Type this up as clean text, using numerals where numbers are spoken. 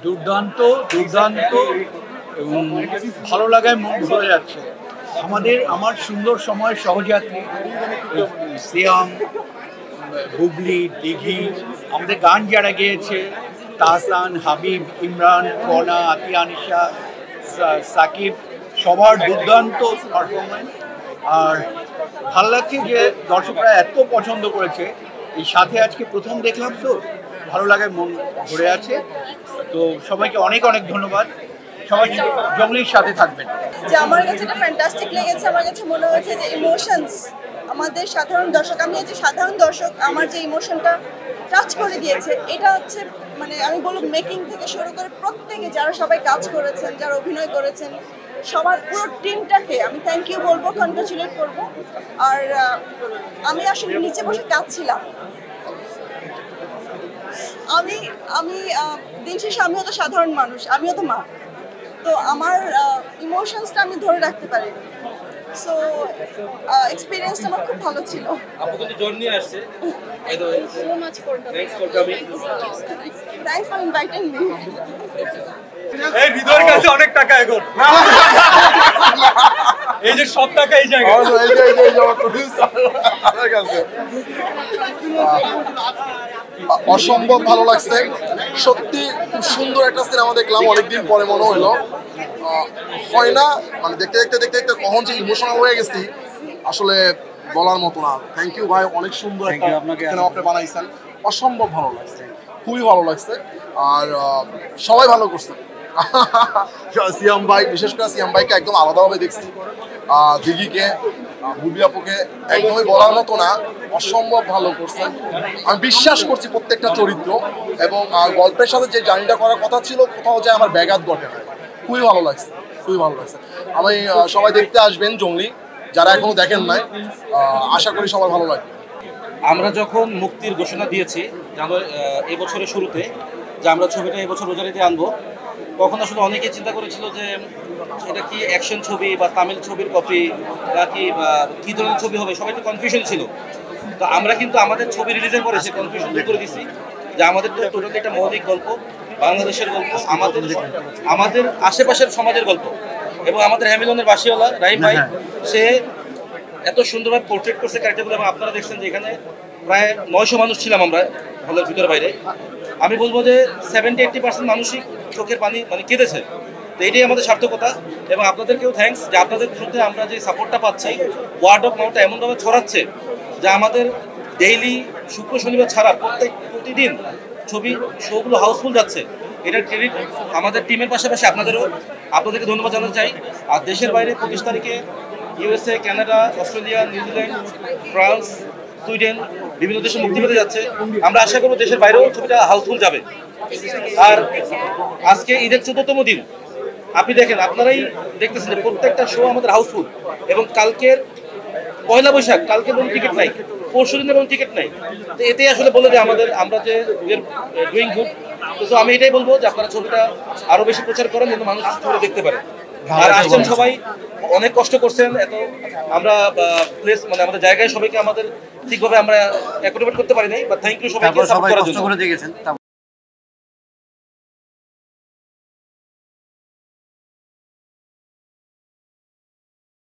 দুর্দান্ত দুর্দান্ত এবং ভালো লাগায় মন ভরে যাচ্ছে। আমার সুন্দর সময়ের সহযাত্রী সিয়াম, বুবলি, দিঘি, আমাদের গান যারা গেয়েছে তাহসান, হাবিব, ইমরান, কনা, আতিয়া, আনিশা, সাকিব, সবার দুর্দান্ত পারফরমেন্স। আর ভালো লাগছে যে দর্শকরা এত পছন্দ করেছে। এই সাথে আজকে প্রথম দেখলাম, তো ভালো লাগায় মন ভরে আছে। তো সবাইকে অনেক অনেক ধন্যবাদ। সবাই জঙ্গলির সাথে থাকবেন। যে আমার কাছে এটা ফ্যান্টাস্টিক লেগেছে। আমার কাছে মনে হয়েছে যে ইমোশনস আমাদের সাধারণ দর্শক, আমি যে সাধারণ দর্শক আমার যে ইমোশনটা টাচ করে দিয়েছে, এটা হচ্ছে মানে আমি বলবো মেকিং থেকে শুরু করে প্রত্যেকে যারা সবাই কাজ করেছেন, যারা অভিনয় করেছেন, সবার পুরো টিমটাকে আমি থ্যাংক ইউ বলবো, কনগ্রাচুলেট করবো। আর আমি আসলে নিচে বসে কাঁদছিলাম। আমি আমি দিন শেষে আমিও তো সাধারণ মানুষ, আমিও তো মা, তো আমার ইমোশনসটা আমি ধরে রাখতে পারি। সো এক্সপেরিয়েন্সটা আমার খুব ভালো ছিল। আপু কিন্তু জার্নি আসছে। So much for coming. Thanks for inviting me. এই হৃদয়ের কাছে অনেক টাকা এখন। এই যে সব টাকা এই জায়গায়। অসম্ভব ভালো লাগছে, সত্যি খুব সুন্দর একটা সিনেমা দেখলাম। অনেকদিন পরে মনে হলো, হয় না মানে দেখতে দেখতে দেখতে দেখতে কখন যে ইমোশনাল হয়ে গেছি আসলে বলার মতো না। থ্যাংক ইউ ভাই, অনেক সুন্দর একটা সিনেমা আপনি বানাইছেন। অসম্ভব ভালো লাগছে, খুবই ভালো লাগছে। আর সবাই ভালো করছে। সিয়াম ভাই, বিশেষ করে সিয়াম ভাইকে একদম আলাদাভাবে দেখছি। দিঘিকে, বুবলি আপুকে একদমই বলার মতো না, অসম্ভব ভালো করছে। আমি বিশ্বাস করছি প্রত্যেকটা চরিত্র, এবং গল্পের সাথে যে জার্নিটা করার কথা ছিল কোথাও যায় আমার ব্যাঘাত ঘটে না। খুবই ভালো লাগছে, খুবই ভালো লাগছে। আমি সবাই দেখতে আসবেন জঙ্গলি, যারা এখনো দেখেন নাই, আশা করি সবার ভালো লাগবে। আমরা যখন মুক্তির ঘোষণা দিয়েছি এবছরের শুরুতে যে আমরা ছবিটা এবছর রোজারিতে আনবো, তখন আসলে অনেকে চিন্তা করেছিল যে এটা কি অ্যাকশন ছবি বা তামিল ছবির কপি নাকি কী ধরনের ছবি হবে, সবাই তো কনফিউশন ছিল। তো আমরা কিন্তু আমাদের ছবি রিলিজের পরে সে কনফিউশন দূর করে দিচ্ছি যে আমাদের তো টোটালি একটা মৌলিক গল্প, বাংলাদেশের গল্প, আমাদের আশেপাশের সমাজের গল্প। এবং আমাদের হ্যামিলনের বাসিওয়ালা রাহিম ভাই, সে এত সুন্দরভাবে পোর্ট্রেট করছে ক্যারেক্টারগুলো। এবং আপনারা দেখছেন যে এখানে প্রায় 900 মানুষ ছিলাম আমরা হলের ভিতরে বাইরে। আমি বলবো যে 70-80% মানুষই চোখের পানি মানে কেঁদেছে। তো এটাই আমাদের সার্থকতা। এবং আপনাদেরকেও থ্যাঙ্কস যে আপনাদের থ্রুতে আমরা যে সাপোর্টটা পাচ্ছি, ওয়ার্ড অফ মাউথটা এমনভাবে ছড়াচ্ছে যে আমাদের ডেইলি শুক্র শনিবার ছাড়া প্রতিদিন ছবি শোগুলো হাউসফুল যাচ্ছে। এটার ক্রেডিট আমাদের টিমের পাশাপাশি আপনাদেরকে ধন্যবাদ জানাতে চাই। আর দেশের বাইরে 25 তারিখে USA, Canada, Australia, New Zealand, France, Sweden, বিভিন্ন দেশে মুক্তি পেতে যাচ্ছে। আমরা আশা করব দেশের বাইরেও ছবিটা হাউসফুল যাবে। আর আজকে ঈদের 14তম দিন, আপনি দেখেন, আপনারাই দেখতেছেন যে প্রত্যেকটা শো আমাদের হাউসফুল। এবং কালকের পয়লা বৈশাখ, কালকে কোনো টিকিট নাই, পরশু দিনের কোনো টিকিট নাই। তো এতেই আসলে বলে যে আমরা যে ডুইং গুড। তো আমি এটাই বলবো যে আপনারা ছবিটা আরো বেশি প্রচার করেন যেন মানুষ ছবিটা দেখতে পারে। আর আসছেন সবাই, অনেক কষ্ট করছেন। এত আমরা প্লেস মানে আমাদের জায়গায় সবাইকে আমাদের ঠিকভাবে আমরা অ্যাকোমোডেট করতে পারি নাই, বাট থ্যাংক ইউ সবাইকে সাপোর্ট করার জন্য।